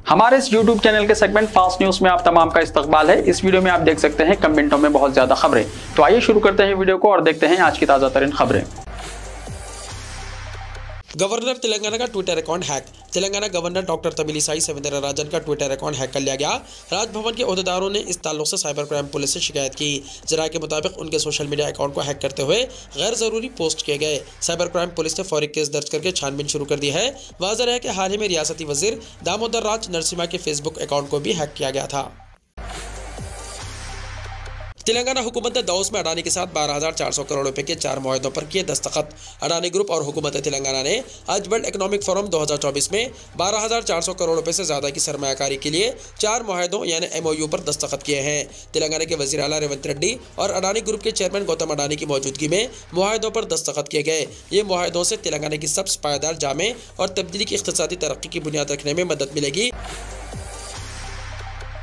हमारे इस YouTube channel के सेगमेंट फास्ट न्यूज में आप तमाम का इस्तकबाल है। इस वीडियो में आप देख सकते हैं कम मिनटों में बहुत ज्यादा खबरें। तो आइए शुरू करते हैं वीडियो को और देखते हैं आज की ताजा तरीन खबरें। गवर्नर तेलंगाना का Twitter account hack. Telangana governor doctor Tamilisai Soundararajan का ट्विटर अकाउंट हैक कर लिया गया। राजभवन के ओहदेदारों ने इस ताल्लुक से साइबर क्राइम पुलिस से शिकायत की। जराये के मुताबिक उनके सोशल मीडिया अकाउंट को हैक करते हुए गैर जरूरी पोस्ट किए गए। साइबर क्राइम पुलिस ने फौरी केस दर्ज करके छानबीन शुरू कर दी है। वाज़ेह है कि हाल ही में रियासती वजीर दामोदर राज नरसिम्हा के फेसबुक अकाउंट को भी हैक किया गया था। तेलंगाना हुकूमत ने दाऊस में अडानी के साथ 12,400 करोड़ रुपए के 4 मुआहदों पर किए दस्तखत। अडानी ग्रुप और हुकूमत तेलंगाना ने आज वर्ल्ड इकोनॉमिक फोरम 2024 में 12,400 करोड़ रुपए से ज्यादा की सरमायाकारी के लिए 4 मुआहदों यानी MOU पर दस्तखत किए हैं। तेलंगाना के वजीर आला रेवंत रेड्डी और अडानी ग्रुप के चेयरमैन गौतम अडानी की मौजूदगी में मुआहदों पर दस्तखत किए गए। ये मुआहदों से तेलंगाना की सब्ज पायदार जामे और तब्दीली की इक़्तिसादी तरक्की की बुनियाद रखने में मदद मिलेगी।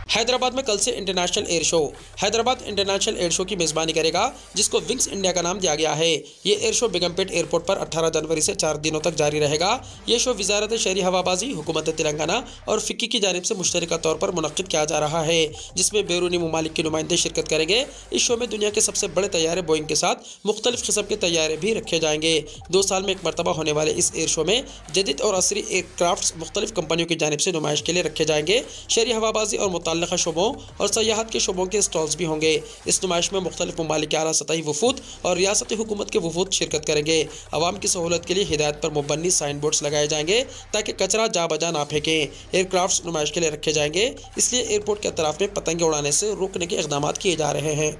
हैदराबाद में कल से international air show. Hyderabad international air show की मेज़बानी करेगा, जिसको विंग्स इंडिया का नाम दिया गया है। ये एयर शो बेगमपेट एयरपोर्ट पर 18 जनवरी से 4 दिनों तक जारी रहेगा। ये शो वजारत शहरी हवाबाजी, हुकूमत तेलंगाना और फिक्की की जानिब से मुश्तरका तौर पर मुनक्किद किया जा रहा है, जिसमें बैरूनी ममालिक के नुमाइंदे शिरकत करेंगे। इस शो में दुनिया के सबसे बड़े तैयारे बोइंग के साथ मुख्तलिफ किस्म के तैयारे भी रखे जाएंगे। 2 साल में एक मरतबा होने वाले इस एयर शो में जदीद और असरी एयरक्राफ्ट मुख्तलिफ कंपनियों की जानिब से नुमाइश के लिए रखे जाएंगे। शहरी हवाबाजी और मुतल्लिका शोबों और सयाहत के शोबों के स्टॉल्स भी होंगे। इस नुमाइश में मुख्तलिफ ममालिक के आला सतही वफूद और रियासती हुकूमत के वफूद शिरकत करेंगे। अवाम की सहूलत के लिए हिदायत पर मुबन्नी साइन बोर्ड्स लगाए जाएंगे ताकि कचरा जा बजा ना फेंकें। एयरक्राफ्ट नुमाइश के लिए रखे जाएंगे, इसलिए एयरपोर्ट के अतराफ में पतंगे उड़ाने से रोकने के इक़दाम किए जा रहे हैं।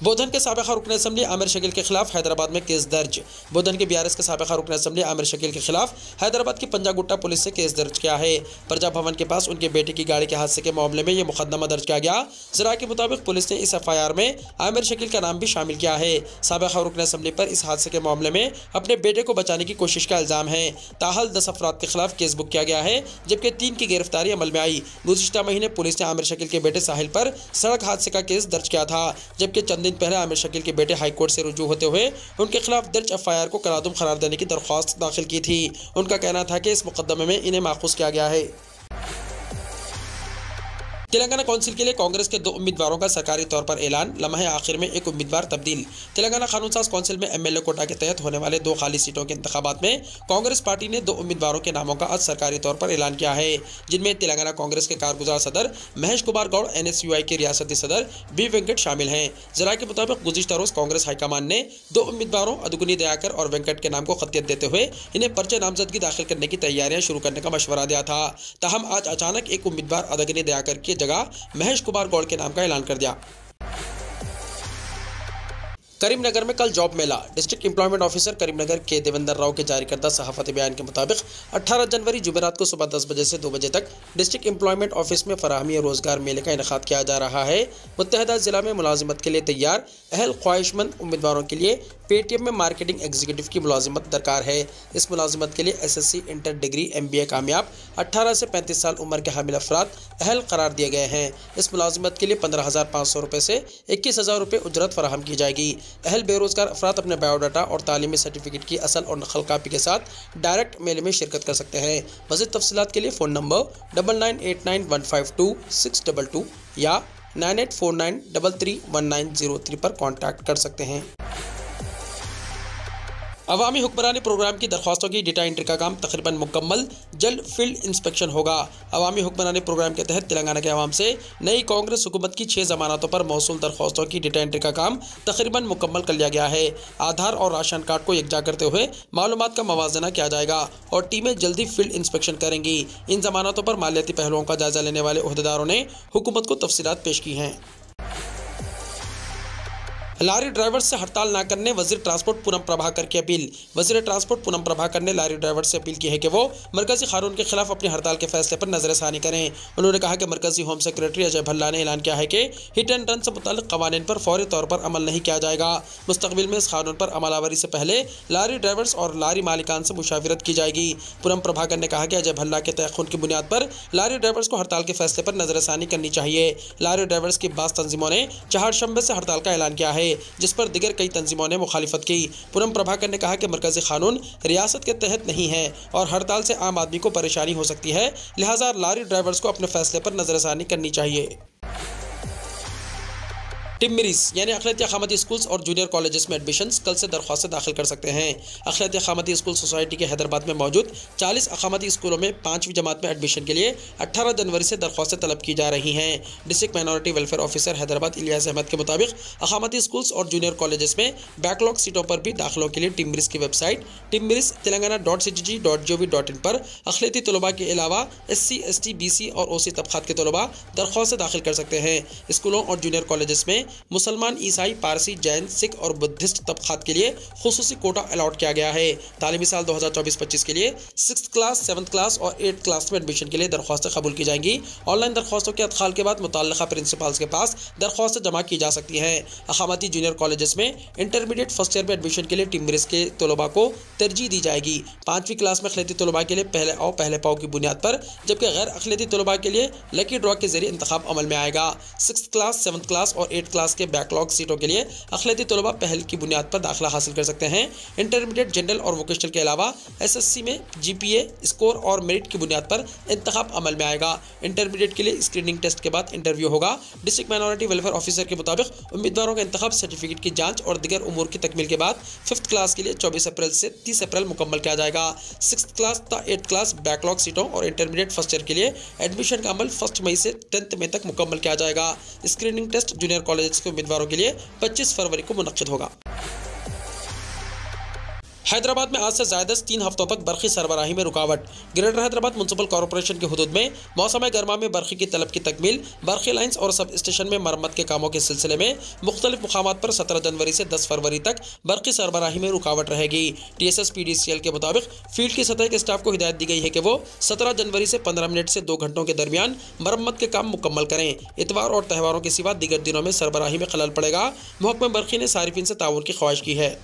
बोधन के साबिक़ा रुकन असम्बली आमिर शकील के खिलाफ हैदराबाद में केस दर्ज। बोधन के BRS के साबिक़ा रुकन असम्बली आमिर शकील के खिलाफ हैदराबाद की पंजागुट्टा पुलिस से केस दर्ज किया है। प्रजा भवन के पास उनके बेटे की गाड़ी के हादसे के मामले में यह मुकदमा दर्ज किया गया। जराये के मुताबिक पुलिस ने इस FIR में आमिर शकील का नाम भी शामिल किया है। साबिक़ा रुकन असम्बली पर इस हादसे के मामले में अपने बेटे को बचाने की कोशिश का इल्ज़ाम है। ताहल 10 अफराद के खिलाफ केस बुक किया गया है, जबकि 3 की गिरफ्तारी अमल में आई। गुज़िश्ता महीने पुलिस ने आमिर शकील के बेटे साहिल पर सड़क हादसे का केस दर्ज किया था, जबकि चंद दिन पहले आमिर शकील के बेटे हाई कोर्ट से रुजू होते हुए उनके खिलाफ दर्ज FIR को करारदुम करार देने की दरख्वास्त दाखिल की थी। उनका कहना था कि इस मुकदमे में इन्हें माखूज किया गया है। तेलंगाना कौंसिल के लिए कांग्रेस के 2 उम्मीदवारों का सरकारी तौर पर ऐलान। लम्हे आखिर में एक उम्मीदवार तब्दील। तेलंगाना कानून साज कौंसिल में MLA कोटा के तहत होने वाले 2 खाली सीटों के इंतखाबात में कांग्रेस पार्टी ने 2 उम्मीदवारों के नामों का आज सरकारी तौर पर ऐलान किया है, जिनमें तेलंगाना कांग्रेस के कारगुजार सदर महेश कुमार गौड़, NSUI के रियासती सदर B वेंकट शामिल हैं। जराये के मुताबिक गुज़िश्ता रोज कांग्रेस हाईकमान ने 2 उम्मीदवारों अदुगुनी दयाकर और वेंकट के नाम को खतियत देते हुए इन्हें पर्चे नामजदगी दाखिल करने की तैयारियां शुरू करने का मशवरा दिया था। ताहम आज अचानक एक उम्मीदवार अदुगुनी दयाकर की जगह महेश कुमार गौड़ के नाम का ऐलान कर दिया। करीमनगर में कल जॉब मेला। डिस्ट्रिक्ट एम्प्लॉयमेंट ऑफिसर करीमनगर के देवेंद्र राव के जारी करदा सहाफती बयान के मुताबिक 18 जनवरी जुमेरात को सुबह 10 बजे से 2 बजे तक डिस्ट्रिक्ट एम्प्लॉयमेंट ऑफिस में फराहमी रोजगार मेले का इनेकाद किया जा रहा है। मुत्तहदा जिला में मुलाजिमत के लिए तैयार अहल ख्वाहिशमंद उम्मीदवारों के लिए पेटीएम में मार्केटिंग एग्जीक्यूटिव की मुलाजिमत दरकार है। इस मुलाजिमत के लिए SSC, इंटर, डिग्री, MBA कामयाब 18 से 35 साल उम्र के हामिल अफराद अहल करार दिए गए हैं। इस मुलाजिमत के लिए 15,500 रुपये से 21,000 रुपये उजरत फराहम की जाएगी। अहल बेरोजगार अफराद अपने बायोडाटा और तालीमी सर्टिफिकेट की असल और नकल कापी के साथ डायरेक्ट मेले में शिरकत कर सकते हैं। मज़ीद तफसीलात के लिए फ़ोन नंबर 9989152622 या 9849331903 पर कॉन्टैक्ट कर सकते हैं। अवामी हुक्मरानी प्रोग्राम की दरख्वास्तों की डेटा एंट्री का काम तकरीबन मुकम्मल, जल्द फील्ड इंस्पेक्शन होगा। अवामी हुक्मरानी प्रोग्राम के तहत तेलंगाना के अवाम से नई कांग्रेस हुकूमत की 6 जमानतों पर मौसूल दरख्वास्तों की डेटा एंट्री का काम तकरीबन मुकम्मल कर लिया गया है। आधार और राशन कार्ड को यकजा करते हुए मालूमात का मवाजना किया जाएगा और टीमें जल्दी फील्ड इंस्पेक्शन करेंगी। इन जमानतों पर मालियाती पहलुओं का जायजा लेने वाले ओहदेदारों ने हुकूमत को तफसीलात पेश की हैं। लारी ड्राइवर से हड़ताल न करने वजीर ट्रांसपोर्ट पूनम प्रभाकर की अपील। वजीर ट्रांसपोर्ट पूनम प्रभाकर ने लारी ड्राइवर से अपील की है कि वो मरकजी कानून के खिलाफ अपनी हड़ताल के फैसले पर नजरसानी करें। उन्होंने कहा कि मरकजी होम सेक्रेटरी अजय भल्ला ने ऐलान किया है कि हिट एंड रन से मुताल्लिक कवानीन पर फौरी तौर पर अमल नहीं किया जाएगा। मुस्तकबिल में इस कानून पर अमलावरी से पहले लारी ड्राइवर्स और लारी मालिकान से मुशावरत की जाएगी। पूनम प्रभाकर ने कहा कि अजय भल्ला के तयख्खुन की बुनियाद पर लारी ड्राइवर्स को हड़ताल के फैसले पर नजरसानी करनी चाहिए। लारी ड्राइवर्स की बास तंजीमों ने चहारशंबे से हड़ताल का ऐलान किया है। थे, जिस पर दिगर कई तंजीमों ने मुखालिफत की। पूनम प्रभाकर ने कहा कि मरकजी कानून रियासत के तहत नहीं है और हड़ताल से आम आदमी को परेशानी हो सकती है, लिहाजा लॉरी ड्राइवर्स को अपने फैसले पर नजरसानी करनी चाहिए। टिम्मरिस यानी अखिलती अक़ामती स्कूल्स और जूनियर कॉलेजेस में एडमिशन्स कल से दरख्वास्तें दाखिल कर सकते हैं। अखिलती अक़ामती स्कूल सोसाइटी के हैदराबाद में मौजूद 40 अक़ामती स्कूलों में 5वीं जमात में एडमिशन के लिए 18 जनवरी से दरख्वास्तें तलब की जा रही हैं। District minority welfare officer Hyderabad Ilyas Ahmed के मुताबिक अक़ामती स्कूल्स और जूनियर कॉलेजेस में बैकलॉग सीटों पर भी दाखिलों के लिए टिम्मरिस की वेबसाइट timmiris.telangana.cgg.gov.in पर अखिलती तलबा के अलावा SC, ST, BC और OC तबक़ात के तलबा दरख्वास्तें दाखिल कर सकते हैं। स्कूलों और जूनियर कॉलेजेस में मुसलमान, ईसाई, पारसी, जैन, सिख और बुद्धिस्ट तबक़ात के लिए खुसूसी कोटा अलॉट किया गया है। तालीमी साल 2024-25 के लिए 6th क्लास, 7th क्लास और 8th क्लास में एडमिशन के लिए दरख्वास्तें कबूल की जाएंगी। ऑनलाइन दरख्वास्तों के अदखाल के बाद मुतल्लिका प्रिंसिपल्स के पास दरख्वास्तें जमा की जा सकती हैं। अक़ामती जूनियर कॉलेजेस में इंटरमीडिएट फर्स्ट ईयर में एडमिशन के लिए टिम्मरिस के तलबा को तरजीह दी जाएगी। 5वीं क्लास में अक़लियती तलबा के लिए पहले आओ पहले पाओ की बुनियाद पर, जबकि गैर अक़लियती तलबा के लिए लकी ड्रॉ के जरिए इंतखाब अमल में आएगा। 6th क्लास, 7th क्लास और 8th क्लास के बैकलॉग सीटों के लिए अक़लियती तलबा पहल की बुनियाद पर दाखिला हासिल कर सकते हैं। इंटरमीडिएट, जनरल और वोकेशनल के अलावा SSC में GPA स्कोर और मेरिट की बुनियाद पर इंतखाब अमल में आएगा। इंटरमीडिएट के लिए स्क्रीनिंग टेस्ट के बाद इंटरव्यू होगा। डिस्ट्रिक्ट माइनॉरिटी वेलफेयर ऑफिसर के मुताबिक उम्मीदवारों का इंतखाब सर्टिफिकेट की जांच और दिगर उमूर की तकमील के बाद 5th क्लास के लिए 24 अप्रैल से 30 अप्रैल मुकम्मल किया जाएगा। 6th क्लास तथा 8th क्लास बैकलॉग सीटों और इंटरमीडिएट फर्स्ट ईयर के लिए एडमिशन का अमल 1 मई से 10 मई तक मुकम्मल किया जाएगा। स्क्रीनिंग टेस्ट जूनियर कॉलेज के उम्मीदवारों के लिए 25 फरवरी को मुनक्किद होगा। हैदराबाद में आज से ज़ायद 3 हफ्तों तक बरक़ी सरबराही में रुकावट। ग्रेटर हैदराबाद म्युनिसिपल कॉरपोरेशन की हुदूद में मौसम गर्मा में बरक़ी की तलब की तकमील, बरक़ी लाइन्स और सब स्टेशन में मरम्मत के कामों के सिलसिले में मुख्तलिफ मुकामात पर 17 जनवरी से 10 फरवरी तक बरक़ी सरबराही में रुकावट रहेगी। TSS PDCL के मुताबिक फील्ड की सतह के स्टाफ को हिदायत दी गई है कि वो 17 जनवरी से 15 मिनट से 2 घंटों के दरमियान मरम्मत के काम मुकम्मल करें। इतवार और त्यौहारों के सिवा दीगर दिनों में सरबराही में खलल पड़ेगा। महकमा बरक़ी ने सारिफिन से ताउन की ख्वाहिश की है।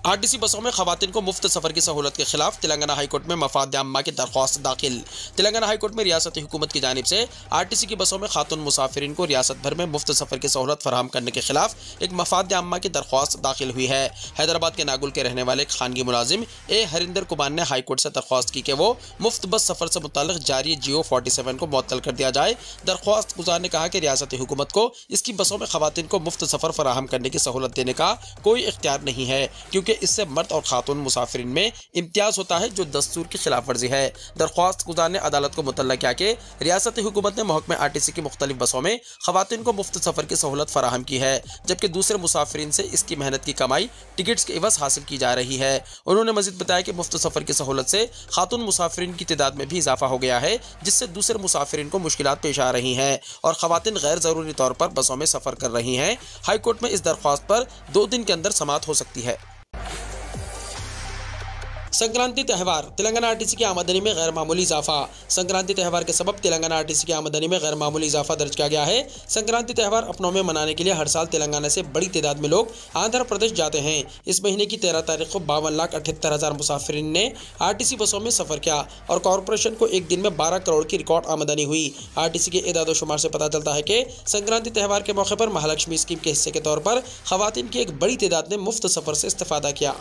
RTC बसों में खवातीन को मुफ्त सफ़र की सहूलत के खिलाफ तेलंगाना हाईकोर्ट में मफाद आम्मा की दरख्वास्त दाखिल। तेलंगाना हाईकोर्ट में रियासती हुकूमत की जानिब से RTC की बसों में खातून मुसाफिरीन को रियासत भर में मुफ्त सफ़र की सहूलत फराहम करने के खिलाफ एक मफाद आम्मा की दरख्वास्त दाखिल हुई है। हैदराबाद के नागुल के रहने वाले खानगी मुलाजिम A हरिंदर कुमार ने हाईकोर्ट से दरख्वास्त की कि वो मुफ्त बस सफ़र से मुताल्लिक़ जारी GO 47 को मुअत्तल कर दिया जाए। दरख्वास्त गुजार ने कहा कि रियासती हुकूमत को इसकी बसों में खवातीन को मुफ्त सफ़र फराहम करने की सहूलत देने का कोई इख्तियार नहीं है, क्योंकि इससे मर्द और खातून मुसाफिरीन में इम्तियाज होता है जो दस्तूर की खिलाफ वर्जी है। दरख्वास्त गुजार ने अदालत को मुतल्ला किया कि रियासती हुकूमत ने महकमे RTC की मुख्तलिफ बसों में खवातीन को मुफ्त सफ़र की सहूलत फराहम की है, जबकि दूसरे मुसाफिरीन से इसकी मेहनत की कमाई टिकट्स के इवज़ हासिल की जा रही है। उन्होंने मज़ीद बताया कि मुफ्त सफ़र की सहूलत से खातून मुसाफिरीन की तादाद में भी इजाफा हो गया है, जिससे दूसरे मुसाफिरीन को मुश्किलात पेश आ रही हैं और खवातीन गैर ज़रूरी तौर पर बसों में सफ़र कर रही हैं। हाईकोर्ट में इस दरख्वास्त पर 2 दिन के अंदर समाअत हो सकती है। संक्रांति त्यौहार, तेलंगाना RTC की आमदनी में गैर मामूली इजाफा। संक्रांति त्यौहार के सबब तेलंगाना RTC की आमदनी में गैर मामूली इजाफा दर्ज किया गया है। संक्रांति त्यौहार अपनों में मनाने के लिए हर साल तेलंगाना से बड़ी तादाद में लोग आंध्र प्रदेश जाते हैं। इस महीने की 13 तारीख को 52,78,000 मुसाफिरीन ने RTC बसों में सफ़र किया और कॉरपोरेशन को एक दिन में 12 करोड़ की रिकॉर्ड आमदनी हुई। RTC के एदाद शुमार से पता चलता है कि संक्रांति त्यौहार के मौके पर महालक्ष्मी स्कीम के हिस्से के तौर पर खवातीन की एक बड़ी तादाद ने मुफ्त सफ़र से इस्तेफादा किया।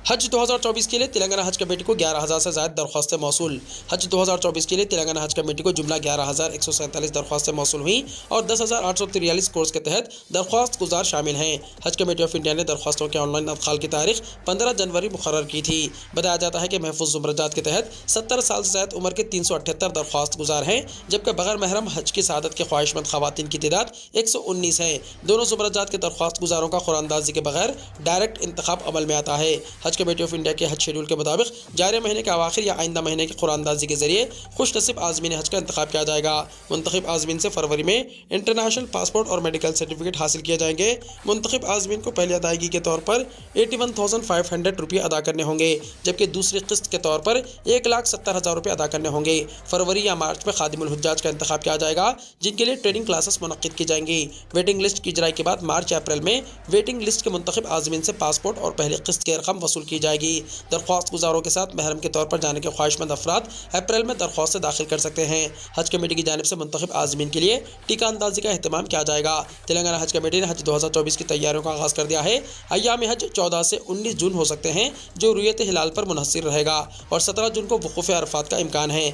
हज 2024 के लिए तेलंगाना हज कमेटी को 11,000 से ज़्यादा दरख्वास्तें मौसूल। हज 2024 के लिए तेलंगाना हज कमेटी को जुमला 11,147 दरख्वास्तें मौसूल हुई और 10,843 कोर्स के तहत दरख्वास्त गुजार शामिल हैं। हज कमेटी ऑफ इंडिया ने दरख्वास्तों के ऑनलाइन अदखाल की तारीख 15 जनवरी मुकर्रर की थी। बताया जाता है कि महफूज ज़ुमरजात के तहत 70 साल से ज़्यादा उम्र के 378 दरख्वास्त गुजार हैं, जबकि बगैर महरम हज की सआदत के ख्वाहिशमंद खवातीन की तादाद 119 है। दोनों ज़ुमरजात के दरख्वास्त गुजारों का कुरानंदाजी के बगैर डायरेक्ट इंतखाब अमल में आता है। हज कमेटी ऑफ इंडिया के हज शेड्यूल के मुताबिक जारी महीने के अवाखिर या आइंदा महीने की कुरानंदाजी के जरिए खुश नसीब आज़मीन हज का इंतखाब किया जाएगा। मुंतखब आज़मीन से फरवरी में इंटरनेशनल पासपोर्ट और मेडिकल सर्टिफिकेट हासिल किए जाएंगे। मुंतखब आज़मीन को पहली अदायगी के तौर पर 81,500 रुपये अदा करने होंगे, जबकि दूसरी किस्त के तौर पर 1,70,000 रुपये अदा करने होंगे। फरवरी या मार्च में खादिमुल हुज्जाज का इंतखाब किया जाएगा, जिनके लिए ट्रेनिंग क्लासेस मुनक्किद की जाएंगी। वेटिंग लिस्ट की इजराई के बाद मार्च या अप्रैल में वेटिंग लिस्ट के मुंतखब आज़मीन से पासपोर्ट और पहली किस्त की रकम वसूल की जाएगी। दरख्वास्त गुजारों के साथ महरम के तौर पर जाने के ख्वाहिशमंद अफराद अप्रैल में दरख्वास्त दाखिल कर सकते हैं। हज कमेटी की जानिब से मुंतखब आज़मीन के लिए टीका अंदाजी का अहतमाम किया जाएगा। तेलंगाना हज कमेटी ने हज 2024 की तैयारियों का आगाज़ कर दिया है। अय्याम हज 14 से 19 जून हो सकते हैं, जो रुयत हिलाल पर मुनहसर रहेगा, और 17 जून को वक़ूफ़ अरफात का इम्कान है।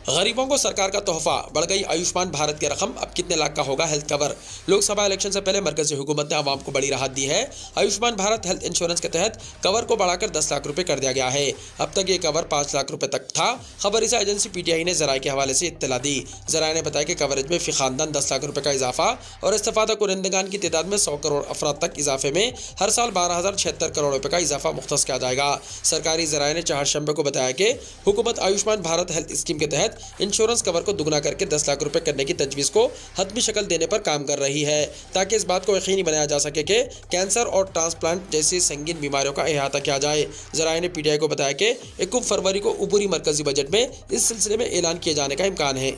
गरीबों को सरकार का तोहफा, बढ़ गई आयुष्मान भारत की रकम, अब कितने लाख का होगा हेल्थ कवर। लोकसभा इलेक्शन से पहले मरकजी हुकूमत ने आवाम को बड़ी राहत दी है। आयुष्मान भारत हेल्थ इंश्योरेंस के तहत कवर को बढ़ाकर 10 लाख रुपए कर दिया गया है। अब तक ये कवर 5 लाख रुपए तक था। खबरसां एजेंसी पीटीआई ने जराये के हवाले से इत्तला दी। जराये ने बताया कि कवरेज में फी खानदान 10 लाख रुपए का इजाफा और इस्तेफादा कुनंदगान की तादाद में 100 करोड़ अफराद तक इजाफे में हर साल 12,076 करोड़ रुपए का इजाफा मुख्तस किया जाएगा। सरकारी जराये ने चहारशंबे को बताया कि हुकूमत आयुष्मान भारत हेल्थ स्कीम के तहत इंश्योरेंस कवर को दुगना करके 10 लाख रुपए करने की तजवीज़ को हतमी शक्ल देने पर काम कर रही है, ताकि इस बात को यकीनी बनाया जा सके कि कैंसर और ट्रांसप्लांट जैसी संगीन बीमारियों का अहाता किया जाए। जराये ने पीटीआई को बताया कि 21 फरवरी को उबूरी मरकजी बजट में इस सिलसिले में ऐलान किए जाने का इम्कान है।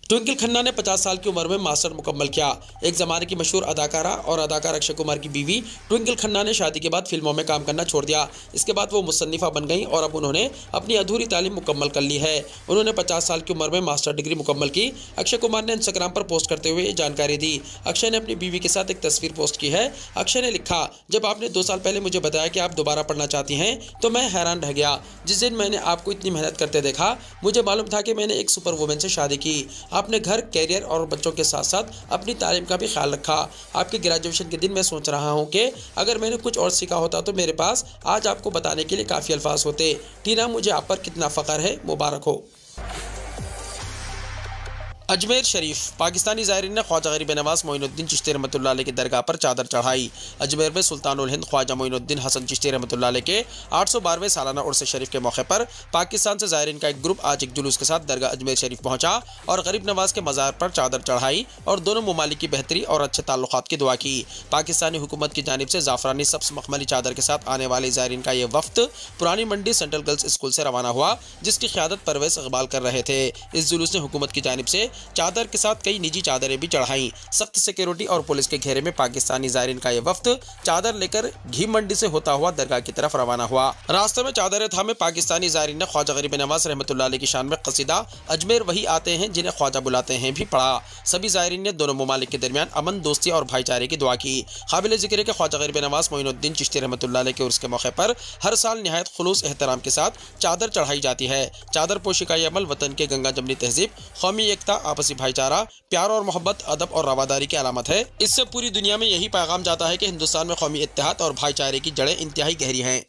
ट्विंकल खन्ना ने 50 साल की उम्र में मास्टर मुकम्मल किया। एक ज़माने की मशहूर अदाकारा और अदाकार अक्षय कुमार की बीवी ट्विंकल खन्ना ने शादी के बाद फिल्मों में काम करना छोड़ दिया। इसके बाद वो मुसन्निफ़ा बन गईं और अब उन्होंने अपनी अधूरी तालीम मुकम्मल कर ली है। उन्होंने 50 साल की उम्र में मास्टर डिग्री मुकम्मल की। अक्षय कुमार ने इंस्टाग्राम पर पोस्ट करते हुए ये जानकारी दी। अक्षय ने अपनी बीवी के साथ एक तस्वीर पोस्ट की है। अक्षय ने लिखा, जब आपने 2 साल पहले मुझे बताया कि आप दोबारा पढ़ना चाहती हैं तो मैं हैरान रह गया। जिस दिन मैंने आपको इतनी मेहनत करते देखा, मुझे मालूम था कि मैंने एक सुपर वुमेन से शादी की। आपने घर, कैरियर और बच्चों के साथ साथ अपनी तालीम का भी ख्याल रखा। आपके ग्रेजुएशन के दिन मैं सोच रहा हूं कि अगर मैंने कुछ और सीखा होता तो मेरे पास आज आपको बताने के लिए काफ़ी अल्फाज होते। टीना, मुझे आप पर कितना फ़ख्र है, मुबारक हो। अजमेर शरीफ, पाकिस्तानी ज़ायरीन ने ख्वाजा गरीब नवाज़ मोइनुद्दीन चिश्ती रहमतुल्लाह अलैह की दरगाह पर चादर चढ़ाई। अजमेर में सुल्तानुल हिंद ख्वाजा मोइनुद्दीन हसन चिश्ती रहमतुल्लाह अलैह के 812वें सालाना उर्स शरीफ के मौके पर पाकिस्तान से ज़ायरीन का एक ग्रुप आज एक जुलूस के साथ दरगाह अजमेर शरीफ पहुंचा और गरीब नवाज़ के मज़ार पर चादर चढ़ाई और दोनों ममालिक की बेहतरी और अच्छे ताल्लुकात की दुआ की। पाकिस्तानी हुकूमत की जानिब से ज़ाफ़रानी सब्ज़ मखमली चादर के साथ आने वाले ज़ायरीन का ये वफ्द पुरानी मंडी सेंट्रल गर्ल्स स्कूल से रवाना हुआ, जिसकी क़यादत परवेज़ इक़बाल कर रहे थे। इस जुलूस ने हुकूमत की जानिब से चादर के साथ कई निजी चादरें भी चढ़ाई। सख्त सिक्योरिटी और पुलिस के घेरे में पाकिस्तानी ज़ायरीन का यह वफ्द चादर लेकर घी मंडी से होता हुआ दरगाह की तरफ रवाना हुआ। रास्ते में चादरें थामे पाकिस्तानी ज़ायरीन ने ख्वाजा गरीब नवाज़ रहमतुल्लाह अलैह की शान में क़सीदा अजमेर वही आते हैं जिन्हें ख्वाजा बुलाते हैं भी पढ़ा। सभी ज़ायरीन ने दोनों ममालिक के दरमियान अमन, दोस्ती और भाईचारे की दुआ की। काबिल ज़िक्र है कि ख्वाजा गरीब नवाज़ मोइनुद्दीन चिश्ती रहमतुल्लाह अलैह के उर्स के मौके पर हर साल निहायत खुलूस एहतराम के साथ चादर चढ़ाई जाती है। चादर पोशी का यह अमल वतन के गंगा जमनी तहजीब, कौमी एकता, आपसी भाईचारा, प्यार और मोहब्बत, अदब और रवादारी की अलामत है। इससे पूरी दुनिया में यही पैगाम जाता है कि हिंदुस्तान में कौमी इत्तेहाद और भाईचारे की जड़ें इंतहाई गहरी हैं।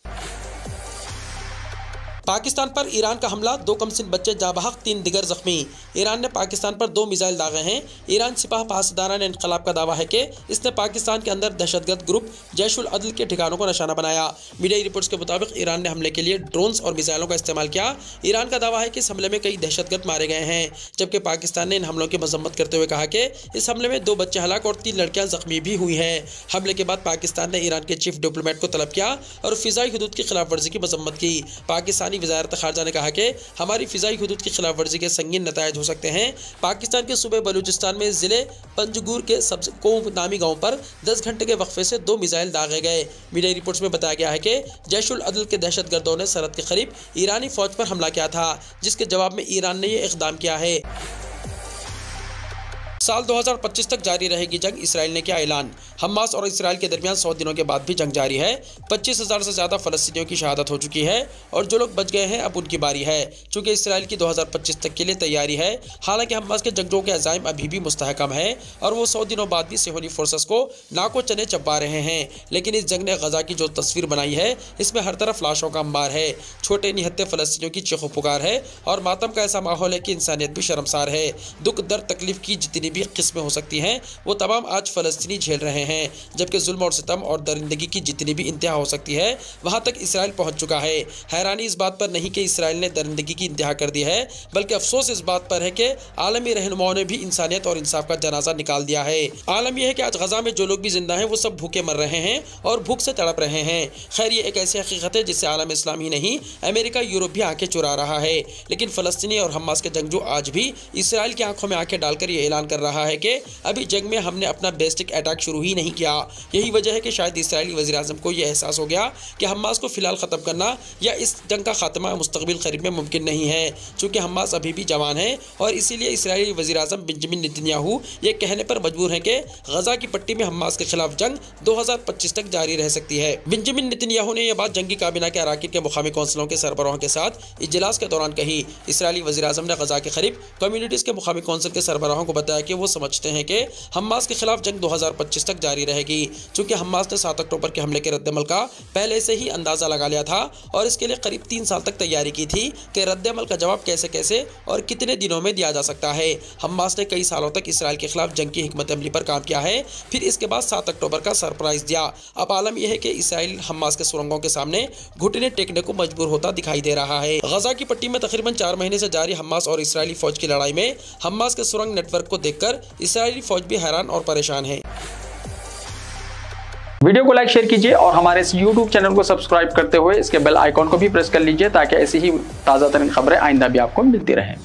पाकिस्तान पर ईरान का हमला, 2 कमसिन बच्चे जाबहक, 3 दिगर जख्मी। ईरान ने पाकिस्तान पर 2 मिसाइल दागे हैं। ईरान सिपाह पासदारान इनकलाब का दावा है कि इसने पाकिस्तान के अंदर दहशतगर्द ग्रुप जैश उल अदल के ठिकानों को निशाना बनाया। मीडिया रिपोर्ट्स के मुताबिक ईरान ने हमले के लिए ड्रोन्स और मिसाइलों का इस्तेमाल किया। ईरान का दावा है कि इस हमले में कई दहशतगर्द मारे गए हैं, जबकि पाकिस्तान ने इन हमलों की मजम्मत करते हुए कहा कि इस हमले में 2 बच्चे हलाक और 3 लड़कियां जख्मी भी हुई हैं। हमले के बाद पाकिस्तान ने ईरान के चीफ डिप्लोमेट को तलब किया और फ़िज़ाई हुदूद की खिलाफ वर्जी की मजम्मत की। पाकिस्तानी वज़ारत ख़ारजा ने कहा कि हमारी फ़िज़ाई हुदूद की खिलाफ वर्जी के संगीन नतायज हो सकते हैं। पाकिस्तान के सूबे बलूचिस्तान में ज़िले पंजगूर के सबकोव नामी गाँव पर 10 घंटे के वक्फे से 2 मिसाइल दागे गए। मीडिया रिपोर्ट्स में बताया गया है कि जैश उल अदल के दहशतगर्दों ने सरहद के करीब ईरानी फ़ौज पर हमला किया था, जिसके जवाब में ईरान ने यह इक़दाम किया है। साल 2025 तक जारी रहेगी जंग, इसराइल ने किया ऐलान। हमास और इसराइल के दरमियान 100 दिनों के बाद भी जंग जारी है। 25,000 से ज़्यादा फ़लस्तीनियों की शहादत हो चुकी है और जो लोग बच गए हैं अब उनकी बारी है, चूँकि इसराइल की 2025 तक के लिए तैयारी है। हालांकि हमास के जंगजों के अज़ाइम अभी भी मुस्तहकम है और वो 100 दिनों बाद भी सेहूनी फोर्सेस को नाको चने चबा रहे हैं। लेकिन इस जंग ने गजा की जो तस्वीर बनाई है, इसमें हर तरफ लाशों का अंबार है, छोटे निहत्ते फ़लस्तीनियों की चीखो पुकार है और मातम का ऐसा माहौल है कि इंसानियत भी शर्मसार है। दुख, दर्द, तकलीफ की जितनी भी किस्में हो सकती हैं वो तमाम आज फ़लस्तीनी झेल रहे हैं, जबकि जुल्म और सितम और दरिंदगी की जितनी भी इंतहा हो सकती है वहाँ तक इसराइल पहुँच चुका है। हैरानी इस बात पर नहीं कि इसराइल ने दरिंदगी की इंतहा कर दी है, बल्कि अफसोस इस बात पर है कि आलमी रहनुमाओं ने भी इंसानियत और इंसाफ का जनाजा निकाल दिया है। आलम यह है कि आज गजा में जो लोग भी जिंदा हैं वो सब भूखे मर रहे हैं और भूख से तड़प रहे हैं। खैर, ये एक ऐसी हकीकत है जिससे आलम इस्लाम ही नहीं, अमेरिका, यूरोप भी आंखें चुरा रहा है। लेकिन फ़लस्तीनी और हमास के जंगजू आज भी इसराइल की आंखों में आंखें डालकर ये ऐलान कर कर रहा है कि अभी जंग में हमने अपना बैलिस्टिक अटैक शुरू ही नहीं किया। यही वजह है कि शायद इस्राएली वज़ीर-ए-आज़म को यह एहसास हो गया कि हमास को फिलहाल ख़त्म करना या इस जंग का खात्मा मुस्तक़बिल करीब में मुमकिन नहीं है, चूँकि हमास अभी भी जवान है और इसीलिए इस्राएली वज़ीर-ए-आज़म बेंजामिन नेतन्याहू ये कहने पर मजबूर हैं कि गजा की पट्टी में हमास के खिलाफ जंग 2025 तक जारी रह सकती है। बेंजामिन नेतन्याहू ने यह बात जंगी काबीना के अराकीन के मुकामी कौंसलों के सरबराहों के साथ इजलास के दौरान कही। इस्राएली वज़ीर-ए-आज़म ने गजा के करीब कम्युनिटीज़ के मुकामी कौंसिल के सरबराहों को बताया कि वो समझते हैं कि हमास के खिलाफ जंग 2025 तक जारी रहेगी, चूँकि हमास ने 7 अक्टूबर के हमले के रद्दमल का पहले से ही अंदाज़ा लगा लिया था और इसके लिए करीब 3 साल तक तैयारी की थी कि रद्दमल का जवाब कैसे कैसे और कितने दिनों में दिया जा सकता है। हमास ने कई सालों तक इसराइल के खिलाफ जंग की हिकमत अमली पर काम किया है, फिर इसके बाद 7 अक्टूबर का सरप्राइज दिया। अब आलम यह है कि इसराइल हमास के सुरंगों के सामने घुटने टेकने को मजबूर होता दिखाई दे रहा है। गजा की पट्टी में तकरीबन 4 महीने से जारी हमास और इसराइली फौज की लड़ाई में हमास के सुरंग नेटवर्क को देखकर इसराइली फौज भी हैरान और परेशान है। वीडियो को लाइक शेयर कीजिए और हमारे इस YouTube चैनल को सब्सक्राइब करते हुए इसके बेल आइकॉन को भी प्रेस कर लीजिए ताकि ऐसी ही ताज़ा तरीन खबरें आइंदा भी आपको मिलती रहें।